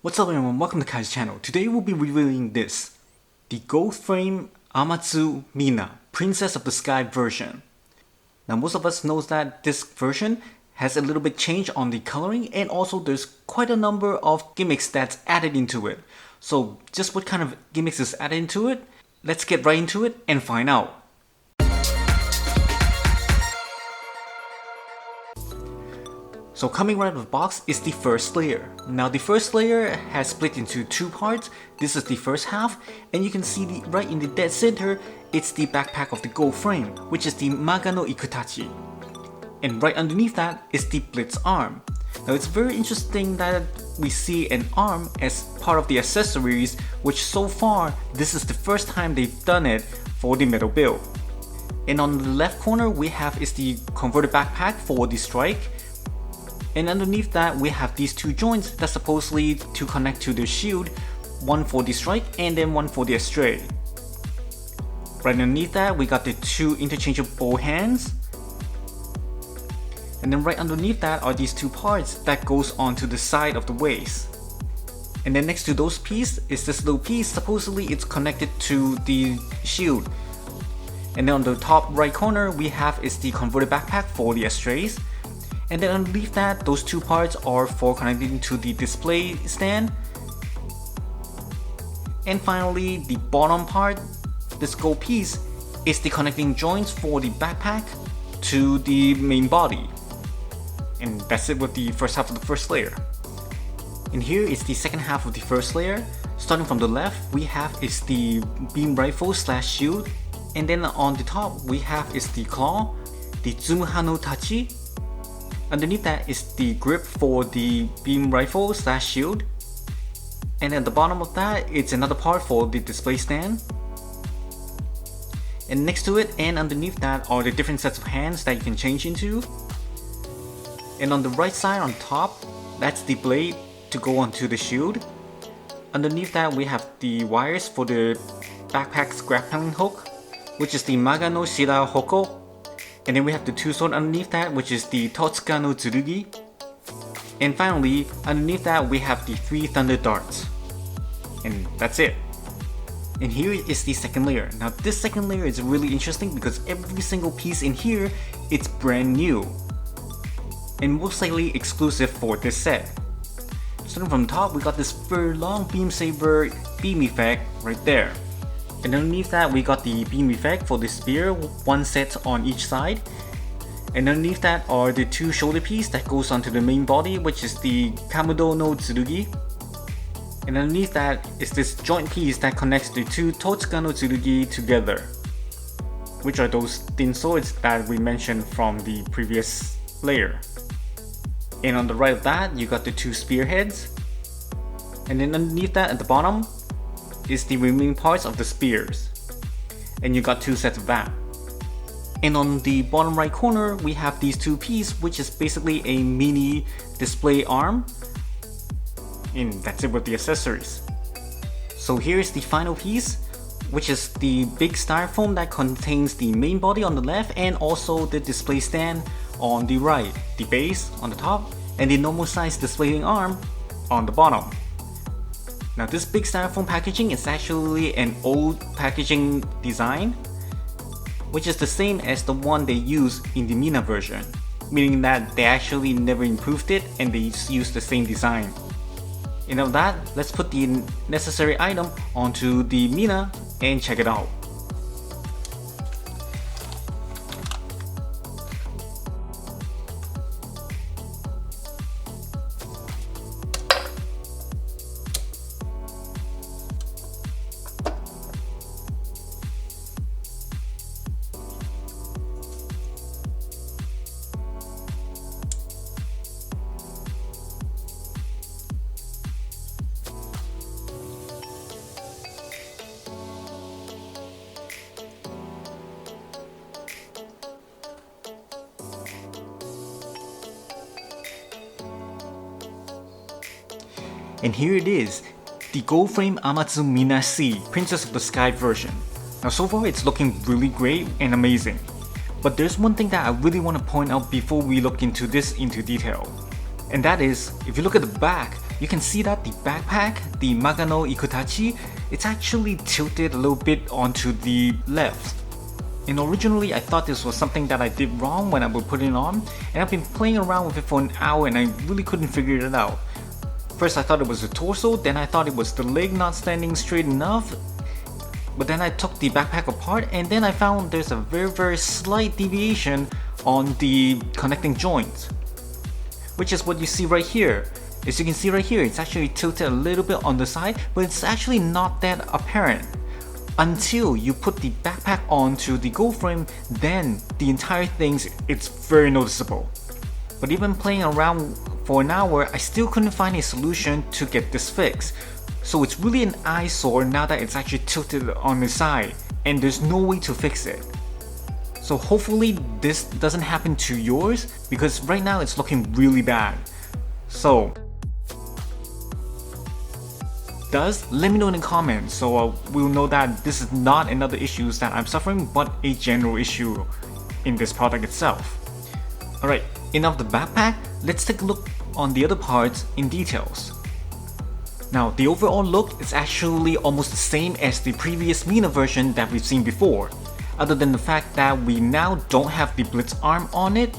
What's up everyone, welcome to Kai's channel. Today we'll be reviewing this, the Gold Frame Amatsu Mina-Princess of the Sky version. Now most of us knows that this version has a little bit change on the coloring, and also there's quite a number of gimmicks that's added into it. So just what kind of gimmicks is added into it? Let's get right into it and find out. So coming right out of the box is the first layer. Now the first layer has split into two parts. This is the first half, and you can see right in the dead center, it's the backpack of the gold frame, which is the Maga no Ikutachi. And right underneath that is the Blitz arm. Now it's very interesting that we see an arm as part of the accessories, which so far, this is the first time they've done it for the metal build. And on the left corner we have is the converted backpack for the strike. And underneath that we have these two joints that's supposedly to connect to the shield, one for the strike and then one for the astray. Right underneath that we got the two interchangeable hands. And then right underneath that are these two parts that goes onto the side of the waist. And then next to those pieces is this little piece, supposedly it's connected to the shield. And then on the top right corner we have is the converted backpack for the astrays. And then underneath that, those two parts are for connecting to the display stand. And finally, the bottom part, this gold piece, is the connecting joints for the backpack to the main body. And that's it with the first half of the first layer. And here is the second half of the first layer. Starting from the left, we have is the beam rifle slash shield. And then on the top, we have is the claw, the Tsumuha no Tachi. Underneath that is the grip for the beam rifle slash shield. And at the bottom of that, it's another part for the display stand. And next to it and underneath that are the different sets of hands that you can change into. And on the right side on top, that's the blade to go onto the shield. Underneath that we have the wires for the backpack's grappling hook, which is the Maga no Shira Hoko. And then we have the two swords underneath that, which is the Totsuka no Tsurugi. And finally, underneath that we have the three thunder darts. And that's it. And here is the second layer. Now this second layer is really interesting because every single piece in here, it's brand new. And most likely exclusive for this set. Starting from the top, we got this very long beam saber beam effect right there. And underneath that we got the beam effect for the spear, one set on each side. And underneath that are the two shoulder pieces that goes onto the main body, which is the Kamudo no Tsurugi. And underneath that is this joint piece that connects the two Totsuka no Tsurugi together, which are those thin swords that we mentioned from the previous layer. And on the right of that you got the two spearheads. And then underneath that at the bottom is the remaining parts of the spears, and you got two sets of that. And on the bottom right corner we have these two pieces, which is basically a mini display arm, and that's it with the accessories. So here's the final piece, which is the big styrofoam that contains the main body on the left and also the display stand on the right, the base on the top, and the normal size displaying arm on the bottom. Now this big styrofoam packaging is actually an old packaging design, which is the same as the one they use in the Mina version, meaning that they actually never improved it and they just used the same design. And of that, let's put the necessary item onto the Mina and check it out. And here it is, the Gold Frame Amatsu Mina-Princess of the Sky version. Now so far it's looking really great and amazing. But there's one thing that I really want to point out before we look into this into detail. And that is, if you look at the back, you can see that the backpack, the Magano Ikutachi, it's actually tilted a little bit onto the left. And originally I thought this was something that I did wrong when I would put it on, and I've been playing around with it for an hour and I really couldn't figure it out. First I thought it was the torso, then I thought it was the leg not standing straight enough, but then I took the backpack apart and then I found there's a very slight deviation on the connecting joints, which is what you see right here. As you can see right here, it's actually tilted a little bit on the side, but it's actually not that apparent. Until you put the backpack onto the gold frame, then the entire thing, it's very noticeable. But even playing around for an hour, I still couldn't find a solution to get this fixed. So it's really an eyesore now that it's actually tilted on the side, and there's no way to fix it. So hopefully this doesn't happen to yours, because right now it's looking really bad. So let me know in the comments so we'll know that this is not another issue that I'm suffering, but a general issue in this product itself. Alright, enough of the backpack, let's take a look on the other parts in details. Now the overall look is actually almost the same as the previous Mina version that we've seen before, other than the fact that we now don't have the blitz arm on it,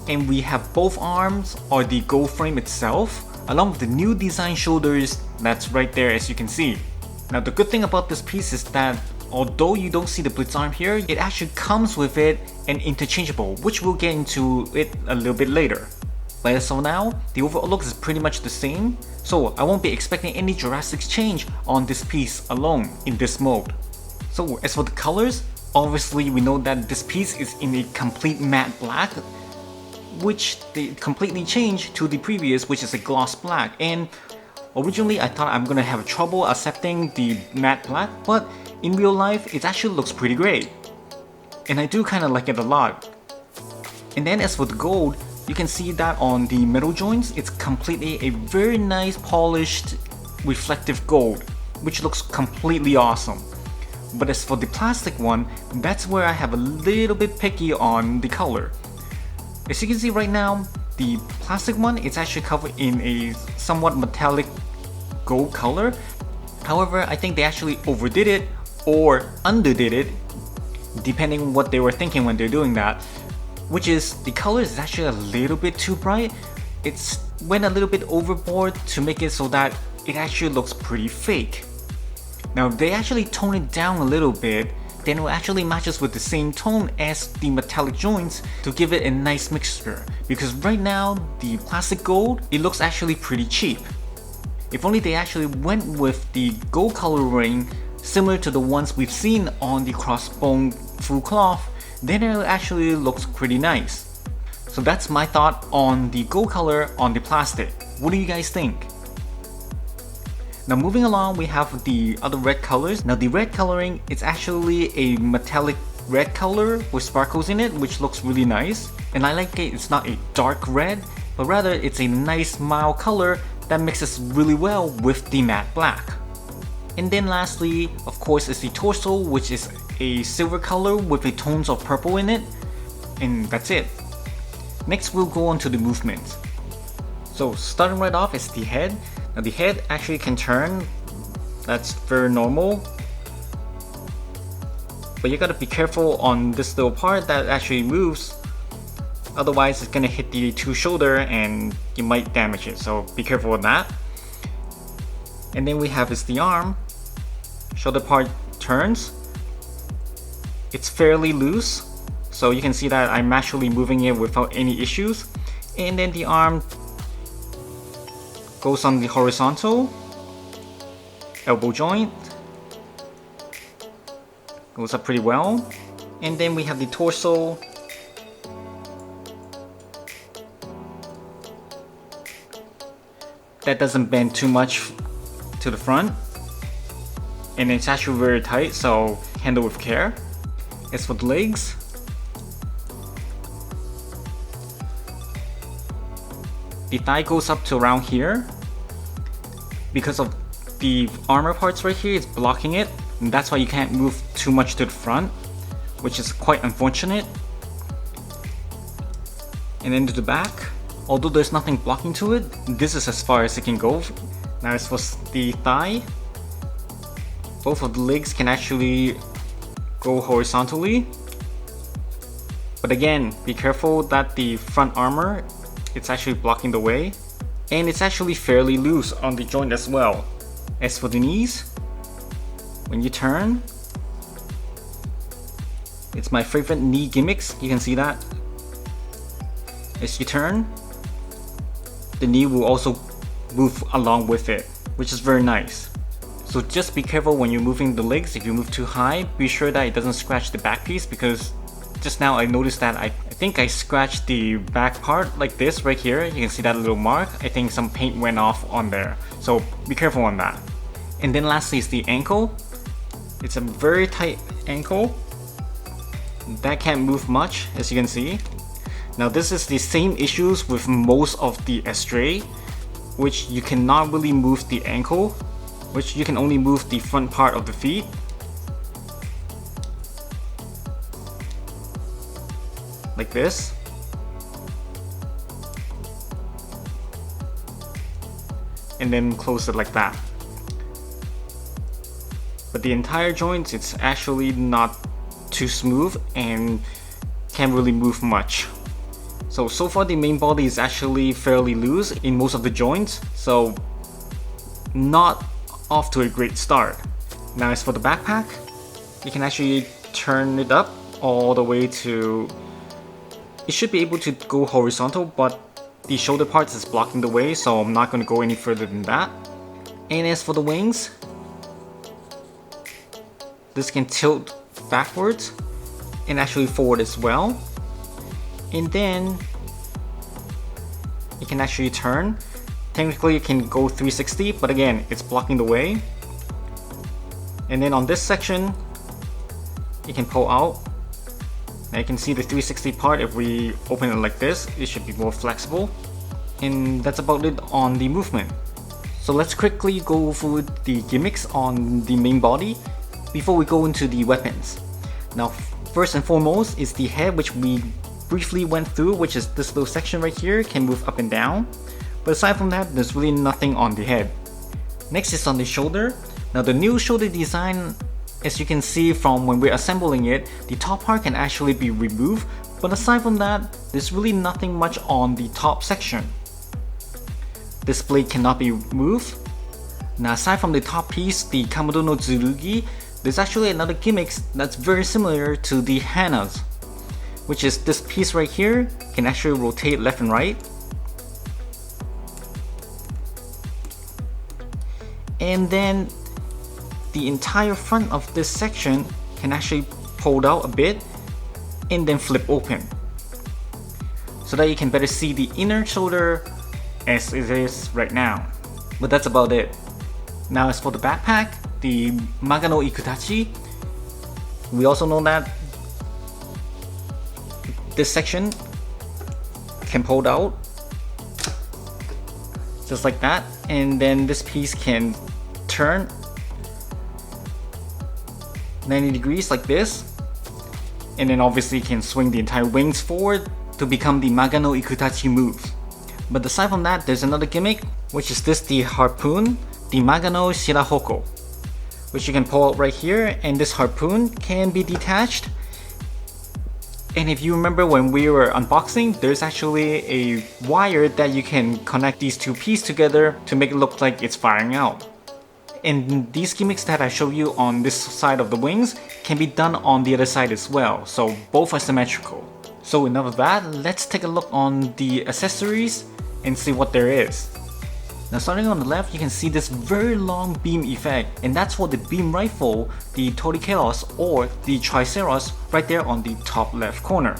and we have both arms or the gold frame itself, along with the new design shoulders that's right there as you can see. Now the good thing about this piece is that although you don't see the blitz arm here, it actually comes with it and interchangeable, which we'll get into it a little bit later. But as of now, the overall look is pretty much the same, so I won't be expecting any drastic change on this piece alone in this mode. So as for the colors, obviously we know that this piece is in a complete matte black, which they completely changed to the previous, which is a gloss black. And originally I thought I'm gonna have trouble accepting the matte black, but in real life it actually looks pretty great, and I do kinda like it a lot. And then as for the gold, you can see that on the metal joints, it's completely a very nice polished reflective gold, which looks completely awesome. But as for the plastic one, that's where I have a little bit picky on the color. As you can see right now, the plastic one is actually covered in a somewhat metallic gold color. However, I think they actually overdid it or underdid it, depending on what they were thinking when they're doing that. Which is, the color is actually a little bit too bright. It's went a little bit overboard to make it so that it actually looks pretty fake. Now if they actually tone it down a little bit, then it actually matches with the same tone as the metallic joints to give it a nice mixture. Because right now, the plastic gold, it looks actually pretty cheap. If only they actually went with the gold coloring similar to the ones we've seen on the crossbone full cloth, then it actually looks pretty nice. So that's my thought on the gold color on the plastic. What do you guys think? Now moving along, we have the other red colors. Now the red coloring, it's actually a metallic red color with sparkles in it, which looks really nice. And I like it, it's not a dark red, but rather it's a nice mild color that mixes really well with the matte black. And then lastly, of course, is the torso, which is a silver color with the tones of purple in it. And that's it. Next we'll go on to the movement. So starting right off is the head. Now the head actually can turn, that's very normal. But you gotta be careful on this little part that actually moves. Otherwise it's gonna hit the two shoulder and you might damage it, so be careful with that. And then we have is the arm. Shoulder part turns. It's fairly loose, so you can see that I'm actually moving it without any issues. And then the arm goes on the horizontal, elbow joint, goes up pretty well. And then we have the torso. That doesn't bend too much to the front, and it's actually very tight, so handle with care. As for the legs, the thigh goes up to around here. Because of the armor parts right here, it's blocking it, and that's why you can't move too much to the front, which is quite unfortunate. And then to the back, although there's nothing blocking to it, this is as far as it can go. Now as for the thigh, both of the legs can actually go horizontally. But again, be careful that the front armor, it's actually blocking the way. And it's actually fairly loose on the joint as well. As for the knees, when you turn, it's my favorite knee gimmicks, you can see that. As you turn, the knee will also move along with it, which is very nice. So just be careful when you're moving the legs. If you move too high, be sure that it doesn't scratch the back piece, because just now I noticed that I think I scratched the back part like this right here. You can see that little mark. I think some paint went off on there. So be careful on that. And then lastly is the ankle. It's a very tight ankle. That can't move much, as you can see. Now this is the same issues with most of the Estray, which you cannot really move the ankle, which you can only move the front part of the feet. Like this. And then close it like that. But the entire joint, it's actually not too smooth and can't really move much. So far the main body is actually fairly loose in most of the joints, so not off to a great start. Now as for the backpack, you can actually turn it up all the way to, it should be able to go horizontal, but the shoulder parts is blocking the way, so I'm not going to go any further than that. And as for the wings, this can tilt backwards and actually forward as well. And then you can actually turn. Technically it can go 360, but again, it's blocking the way. And then on this section, you can pull out. Now you can see the 360 part. If we open it like this, it should be more flexible. And that's about it on the movement. So let's quickly go over the gimmicks on the main body before we go into the weapons. Now first and foremost is the head, which we briefly went through, which is this little section right here, can move up and down. But aside from that, there's really nothing on the head. Next is on the shoulder. Now the new shoulder design, as you can see from when we're assembling it, the top part can actually be removed. But aside from that, there's really nothing much on the top section. This blade cannot be moved. Now aside from the top piece, the Kamado no Tsurugi, there's actually another gimmick that's very similar to the Hana's, which is this piece right here can actually rotate left and right. And then the entire front of this section can actually pull out a bit and then flip open, so that you can better see the inner shoulder as it is right now. But that's about it. Now as for the backpack, the Magano Ikutachi, we also know that this section can pull out just like that, and then this piece can turn 90 degrees like this, and then obviously can swing the entire wings forward to become the Magano Ikutachi move. But aside from that, there's another gimmick, which is this, the harpoon, the Magano Shirahoko, which you can pull out right here, and this harpoon can be detached. And if you remember when we were unboxing, there's actually a wire that you can connect these two pieces together to make it look like it's firing out. And these gimmicks that I show you on this side of the wings can be done on the other side as well, so both are symmetrical. So enough of that, let's take a look on the accessories and see what there is. Now starting on the left, you can see this very long beam effect, and that's for the beam rifle, the Torikeros or the Triceros right there on the top left corner.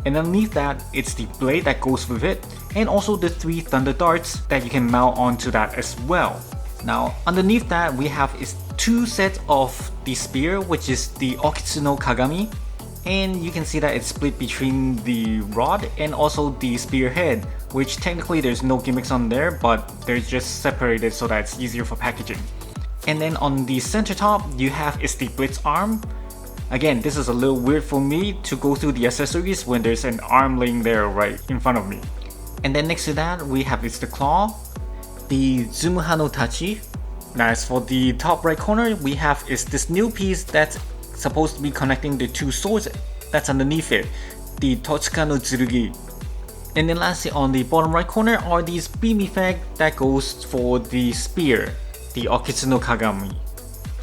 And underneath that, it's the blade that goes with it, and also the 3 thunder darts that you can mount onto that as well. Now underneath that, we have is 2 sets of the spear, which is the Okitsu no Kagami, and you can see that it's split between the rod and also the spearhead, which technically there's no gimmicks on there, but they're just separated so that it's easier for packaging. And then on the center top, you have is the blitz arm. Again, this is a little weird for me to go through the accessories when there's an arm laying there right in front of me. And then next to that we have is the claw, the Zumuha no Tachi. Now as for the top right corner, we have is this new piece that's supposed to be connecting the two swords that's underneath it, the Totsuka no Tsurugi. And then lastly on the bottom right corner are these beam effect that goes for the spear, the Okitsu no Kagami.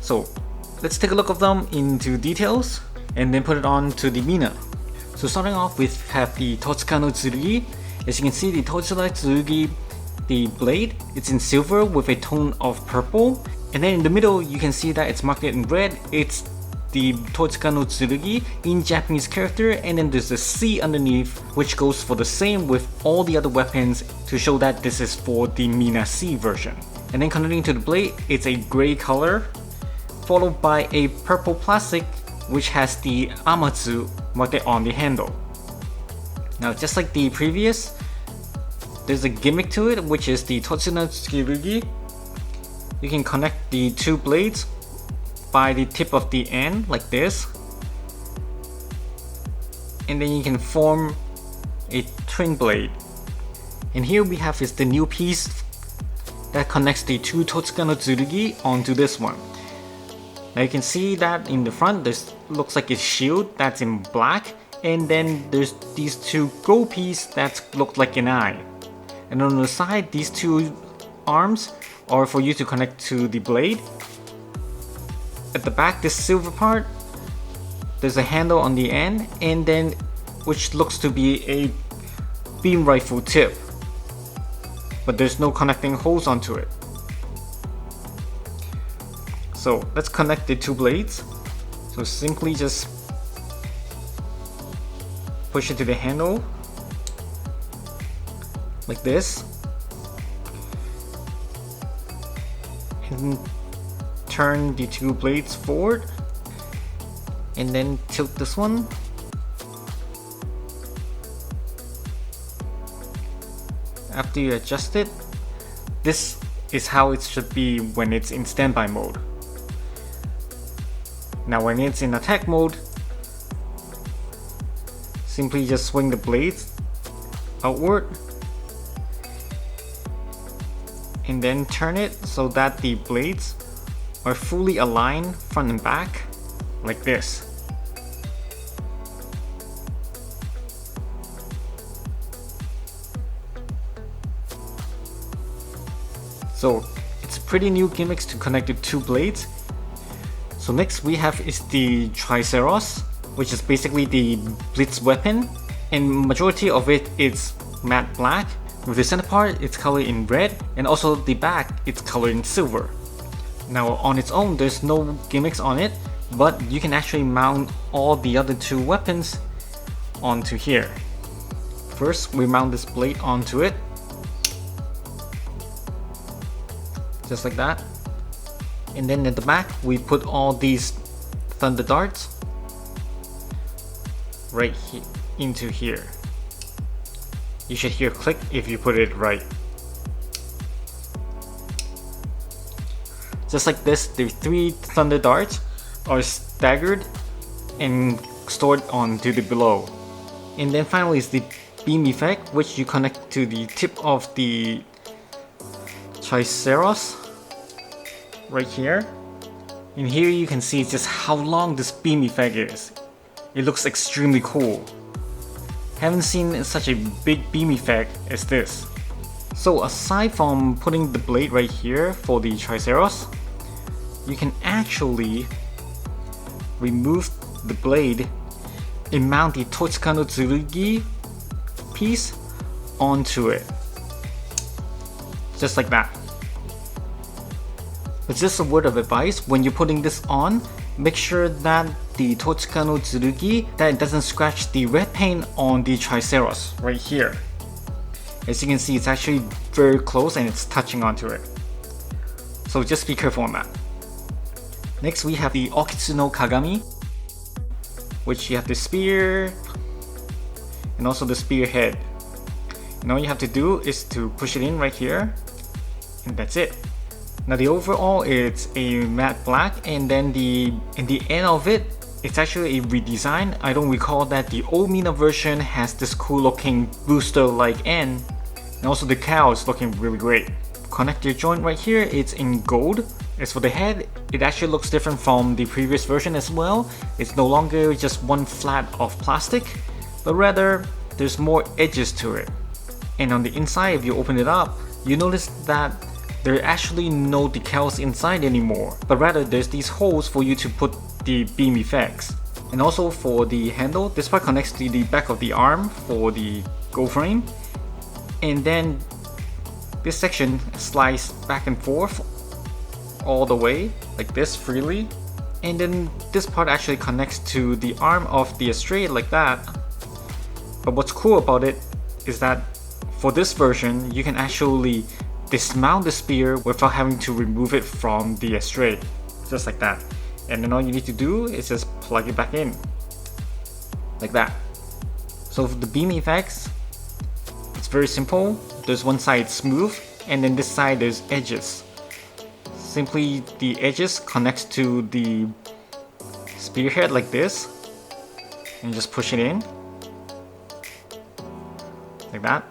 So let's take a look of them into details and then put it on to the Mina. So starting off with have the Totsuka no Tsurugi. As you can see, the Totsuka no Tsurugi, the blade, it's in silver with a tone of purple, and then in the middle you can see that it's marked in red. It's the Totsuka no Tsurugi in Japanese character, and then there's a C underneath which goes for the same with all the other weapons to show that this is for the Mina C version. And then connecting to the blade, it's a gray color followed by a purple plastic which has the Amatsu marked on the handle. Now just like the previous, there's a gimmick to it, which is the Totsuka no Tsurugi. You can connect the two blades by the tip of the end like this, and then you can form a twin blade. And here we have is the new piece that connects the two Totsuka no Tsurugi onto this one. Now you can see that in the front this looks like a shield that's in black, and then there's these two gold pieces that look like an eye. And on the side, these two arms are for you to connect to the blade. At the back, this silver part, there's a handle on the end, and then which looks to be a beam rifle tip, but there's no connecting holes onto it. So let's connect the two blades. So simply just push it to the handle like this, and turn the two blades forward, and then tilt this one. After you adjust it, this is how it should be when it's in standby mode. Now when it's in attack mode, simply just swing the blades outward and then turn it so that the blades are fully aligned front and back like this. So it's a pretty new gimmicks to connect the two blades. So next we have is the Triceros, which is basically the blitz weapon, and majority of it is matte black. With the center part, it's colored in red, and also the back, it's colored in silver. Now on its own, there's no gimmicks on it, but you can actually mount all the other two weapons onto here. First, we mount this blade onto it, just like that. And then at the back, we put all these thunder darts right into here. You should hear click if you put it right. Just like this, the three thunder darts are staggered and stored onto the below. And then finally is the beam effect, which you connect to the tip of the Triceros right here. And here you can see just how long this beam effect is. It looks extremely cool. Haven't seen such a big beam effect as this. So aside from putting the blade right here for the Triceros, you can actually remove the blade and mount the Totsuka no Tsurugi piece onto it. Just like that. But just a word of advice, when you're putting this on, make sure that the Totsuka no Tsurugi, that it doesn't scratch the red paint on the Triceros right here. As you can see, it's actually very close and it's touching onto it. So just be careful on that. Next we have the Okitsu no Kagami, which you have the spear and also the spear head. And all you have to do is to push it in right here, and that's it. Now the overall it's a matte black, and then in the end of it, it's actually a redesign. I don't recall that the old Mina version has this cool looking booster like end, And also the cowl is looking really great. Connector joint right here, it's in gold. As for the head, it actually looks different from the previous version as well. It's no longer just one flat of plastic, but rather there's more edges to it. And on the inside, if you open it up, you notice that there are actually no decals inside anymore, but rather there's these holes for you to put the beam effects. And also for the handle, this part connects to the back of the arm for the gold frame. And then this section slides back and forth all the way like this freely. And then this part actually connects to the arm of the Astray like that. But what's cool about it is that for this version, you can actually dismount the spear without having to remove it from the Astray, just like that. And then all you need to do is just plug it back in, like that. So for the beam effects, it's very simple. There's one side smooth, and then this side there's edges. Simply the edges connects to the spearhead like this, and just push it in, like that.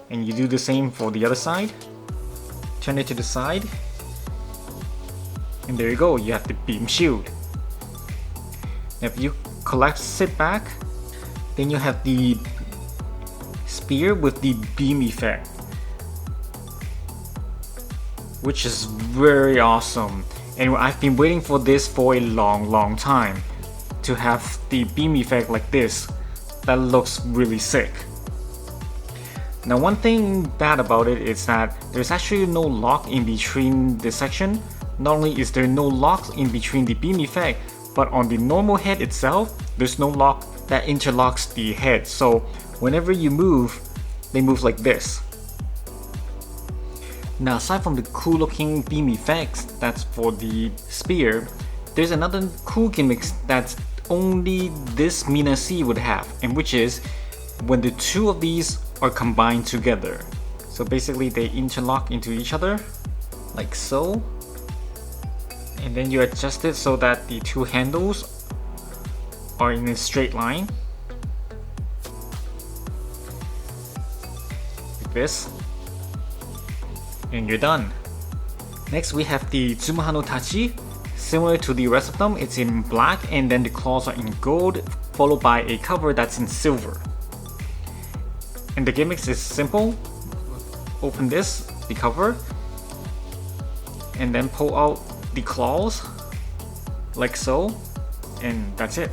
And you do the same for the other side. Turn it to the side, and there you go, you have the beam shield. Now if you collapse it back, then you have the spear with the beam effect, which is very awesome. And I've been waiting for this for a long time, to have the beam effect like this. That looks really sick. Now one thing bad about it is that there's actually no lock in between this section. Not only is there no lock in between the beam effect, but on the normal head itself, there's no lock that interlocks the head. So whenever you move, they move like this. Now aside from the cool looking beam effects that's for the spear, there's another cool gimmick that only this Mina C would have, and which is when the two of these are combined together. So basically they interlock into each other, like so. And then you adjust it so that the two handles are in a straight line, like this. And you're done. Next we have the Tsumaha no Tachi. Similar to the rest of them, it's in black, and then the claws are in gold, followed by a cover that's in silver. And the gimmicks is simple. Open this, the cover, and then pull out the claws, like so, and that's it.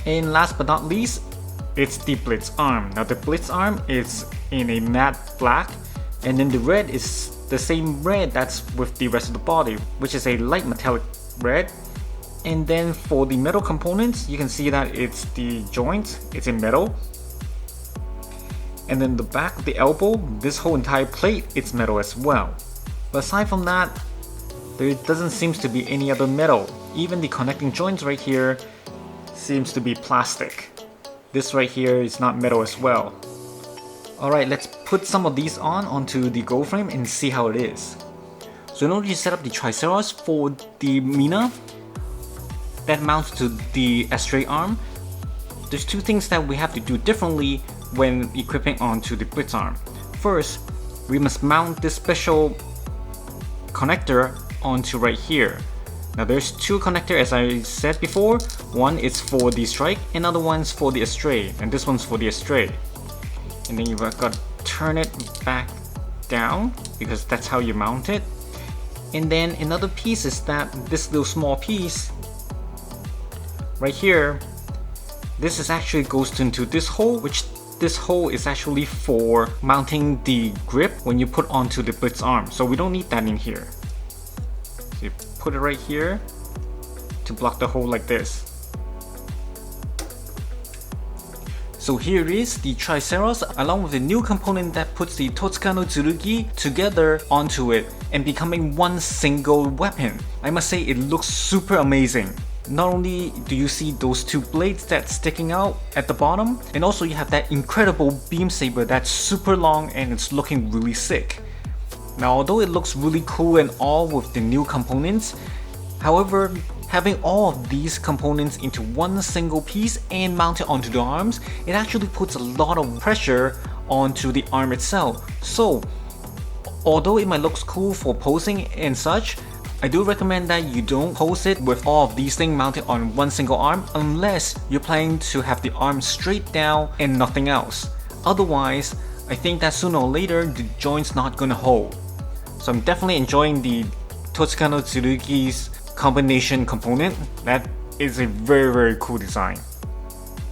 And last but not least, it's the Blitz arm. Now the Blitz arm is in a matte black, and then the red is the same red that's with the rest of the body, which is a light metallic red. And then for the metal components, you can see that it's the joint, it's in metal. And then the back of the elbow, this whole entire plate, it's metal as well. But aside from that, there doesn't seem to be any other metal. Even the connecting joints right here seems to be plastic. This right here is not metal as well. Alright, let's put some of these onto the gold frame and see how it is. So in order to set up the Triceratops for the Mina that mounts to the Astray arm, there's two things that we have to do differently when equipping onto the Blitz arm. First, we must mount this special connector onto right here. Now there's two connectors as I said before. One is for the strike, another one's for the Astray, and this one's for the Astray. And then you've got to turn it back down because that's how you mount it. And then another piece is that this little small piece right here, this is actually goes into this hole, which this hole is actually for mounting the grip when you put onto the Blitz arm. So we don't need that in here. So you put it right here to block the hole like this. So here it is, the Triceratops, along with the new component that puts the Totsuka no Tsurugi together onto it and becoming one single weapon. I must say it looks super amazing. Not only do you see those two blades that's sticking out at the bottom, and also you have that incredible beam saber that's super long and it's looking really sick. Now although it looks really cool and all with the new components, however, having all of these components into one single piece and mounted onto the arms, it actually puts a lot of pressure onto the arm itself. So although it might look cool for posing and such, I do recommend that you don't pose it with all of these things mounted on one single arm unless you're planning to have the arm straight down and nothing else. Otherwise, I think that sooner or later the joint's not gonna hold. So I'm definitely enjoying the Totsuka no Tsurugi's combination component. That is a very cool design.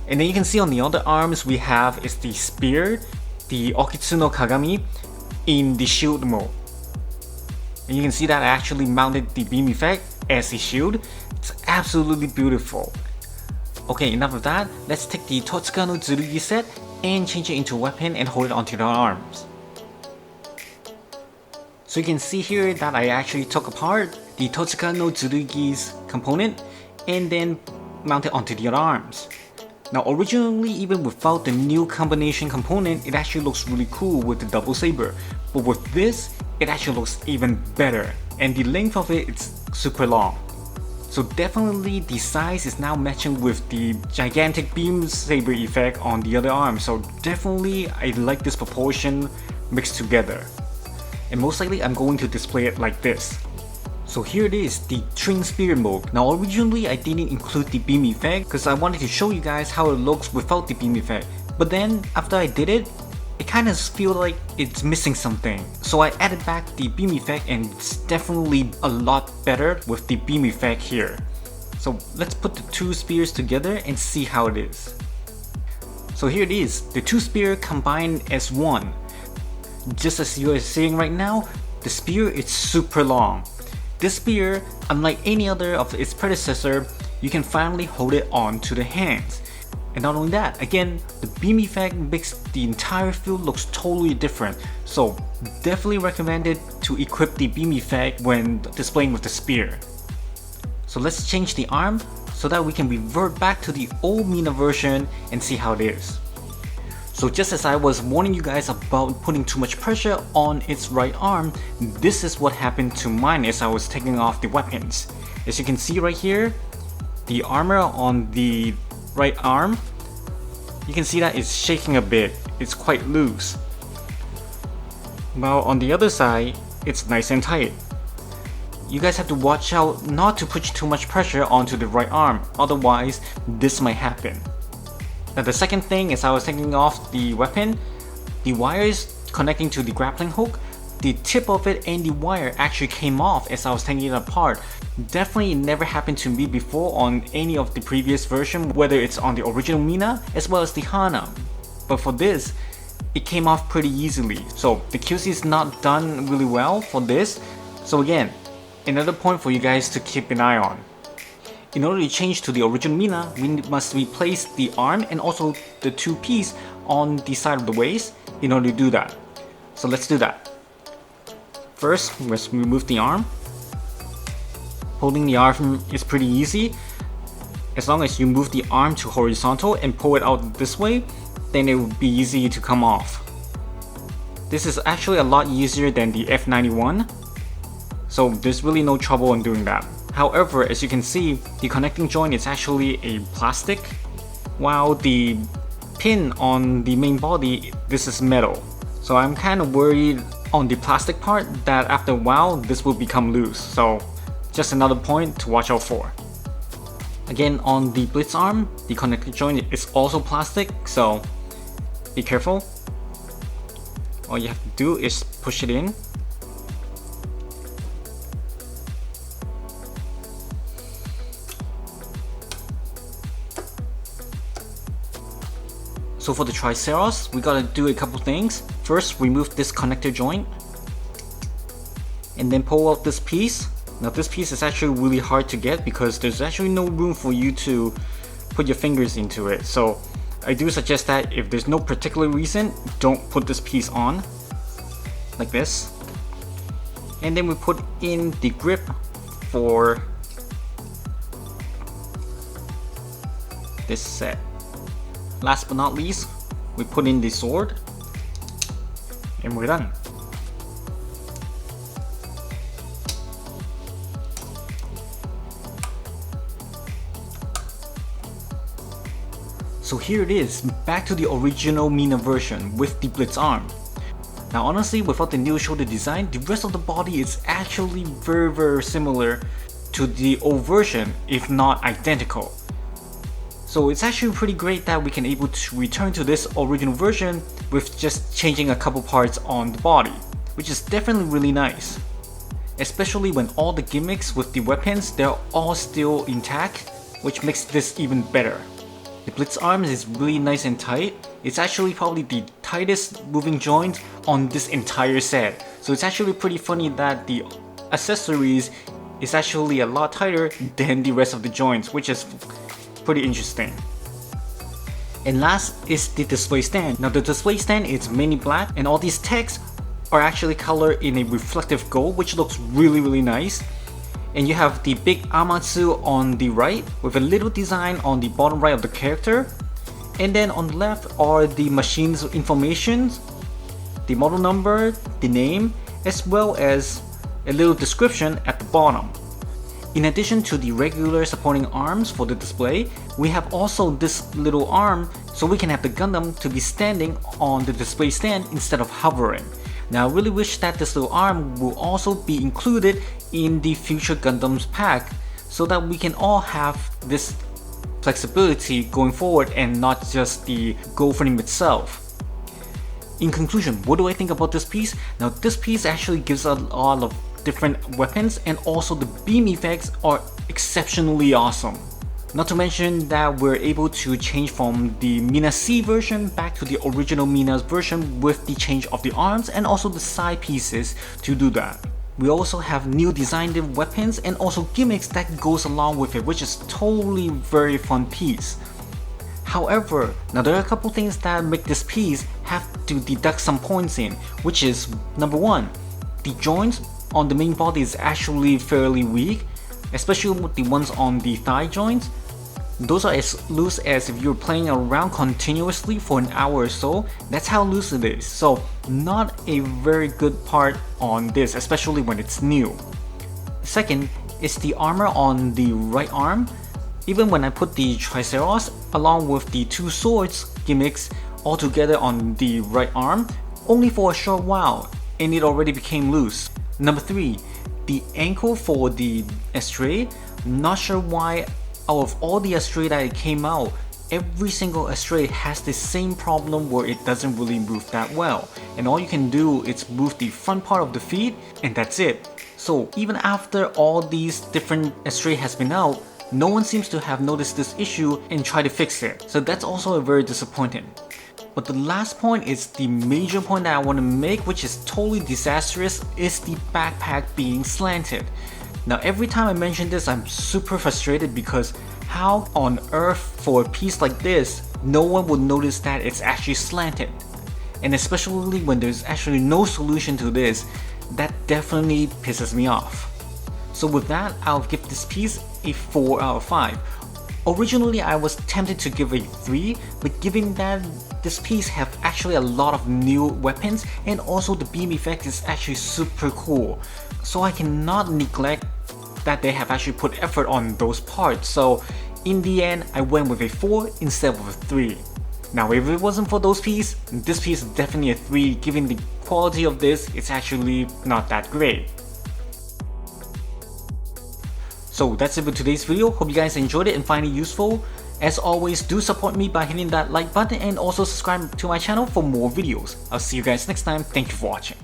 And then you can see on the other arms we have is the spear, the Okitsu no Kagami, in the shield mode. And you can see that I actually mounted the beam effect as a shield. It's absolutely beautiful. Okay, enough of that. Let's take the Totsuka no Tsurugi set and change it into a weapon and hold it onto the arms. So you can see here that I actually took apart the Totsuka no Tsurugi's component and then mount it onto the other arms. Now originally, even without the new combination component, it actually looks really cool with the double saber. But with this, it actually looks even better. And the length of it is super long. So definitely the size is now matching with the gigantic beam saber effect on the other arm. So definitely I like this proportion mixed together. And most likely I'm going to display it like this. So here it is, the Twin Spear mode. Now originally I didn't include the beam effect because I wanted to show you guys how it looks without the beam effect. But then after I did it, it kind of feels like it's missing something. So I added back the beam effect and it's definitely a lot better with the beam effect here. So let's put the two spears together and see how it is. So here it is, the two spears combined as one. Just as you are seeing right now, the spear is super long. This spear, unlike any other of its predecessor, you can finally hold it on to the hands. And not only that, again, the beam effect makes the entire field looks totally different. So definitely recommended to equip the beam effect when displaying with the spear. So let's change the arm so that we can revert back to the old Mina version and see how it is. So just as I was warning you guys about putting too much pressure on its right arm, this is what happened to mine as I was taking off the weapons. As you can see right here, the armor on the right arm, you can see that it's shaking a bit. It's quite loose. While on the other side, it's nice and tight. You guys have to watch out not to put too much pressure onto the right arm, otherwise this might happen. Now the second thing is I was taking off the weapon, the wires connecting to the grappling hook, the tip of it and the wire actually came off as I was taking it apart. Definitely never happened to me before on any of the previous version, whether it's on the original Mina as well as the Hana. But for this, it came off pretty easily. So the QC is not done really well for this. So again, another point for you guys to keep an eye on. In order to change to the original Mina, we must replace the arm and also the two pieces on the side of the waist in order to do that. So let's do that. First, let's remove the arm. Holding the arm is pretty easy. As long as you move the arm to horizontal and pull it out this way, then it will be easy to come off. This is actually a lot easier than the F91, so there's really no trouble in doing that. However, as you can see, the connecting joint is actually a plastic, while the pin on the main body, this is metal. So I'm kind of worried on the plastic part that after a while this will become loose. So just another point to watch out for. Again, on the blitz arm, the connecting joint is also plastic, so be careful. All you have to do is push it in. So for the Triceros, we gotta do a couple things. First, remove this connector joint and then pull out this piece. Now this piece is actually really hard to get because there's actually no room for you to put your fingers into it. So I do suggest that if there's no particular reason, don't put this piece on like this. And then we put in the grip for this set. Last but not least, we put in the sword and we're done. So here it is, back to the original Mina version with the Blitz arm. Now honestly, without the new shoulder design, the rest of the body is actually very similar to the old version, if not identical. So it's actually pretty great that we can able to return to this original version with just changing a couple parts on the body, which is definitely really nice. Especially when all the gimmicks with the weapons, they're all still intact, which makes this even better. The Blitz arms is really nice and tight. It's actually probably the tightest moving joint on this entire set. So it's actually pretty funny that the accessories is actually a lot tighter than the rest of the joints, which is pretty interesting. And last is the display stand. Now the display stand is mainly black and all these text are actually colored in a reflective gold, which looks really nice. And you have the big Amatsu on the right with a little design on the bottom right of the character. And then on the left are the machine's information, the model number, the name, as well as a little description at the bottom. In addition to the regular supporting arms for the display, we have also this little arm so we can have the Gundam to be standing on the display stand instead of hovering. Now I really wish that this little arm will also be included in the future Gundams pack so that we can all have this flexibility going forward and not just the gold frame itself. In conclusion, what do I think about this piece? Now this piece actually gives a lot of different weapons and also the beam effects are exceptionally awesome. Not to mention that we're able to change from the Mina C version back to the original Mina's version with the change of the arms and also the side pieces to do that. We also have new designed weapons and also gimmicks that goes along with it, which is totally very fun piece. However, now there are a couple things that make this piece have to deduct some points in, which is number one, the joints on the main body is actually fairly weak, especially with the ones on the thigh joints. Those are as loose as if you're playing around continuously for an hour or so. That's how loose it is. So not a very good part on this, especially when it's new. Second is the armor on the right arm. Even when I put the Triceros along with the two swords gimmicks all together on the right arm, only for a short while, and it already became loose. Number 3, the ankle for the Astray. Not sure why out of all the Astray that came out, every single Astray has the same problem where it doesn't really move that well. And all you can do is move the front part of the feet and that's it. So even after all these different Astray has been out, no one seems to have noticed this issue and try to fix it. So that's also a very disappointing. But the last point is the major point that I want to make, which is totally disastrous, is the backpack being slanted. Now every time I mention this, I'm super frustrated because how on earth for a piece like this, no one would notice that it's actually slanted. And especially when there's actually no solution to this, that definitely pisses me off. So with that, I'll give this piece a 4 out of 5. Originally I was tempted to give a 3, but given that this piece have actually a lot of new weapons and also the beam effect is actually super cool, so I cannot neglect that they have actually put effort on those parts. So in the end, I went with a 4 instead of a 3. Now if it wasn't for those pieces, this piece is definitely a 3. Given the quality of this, it's actually not that great. So that's it for today's video. Hope you guys enjoyed it and find it useful. As always, do support me by hitting that like button and also subscribe to my channel for more videos. I'll see you guys next time. Thank you for watching.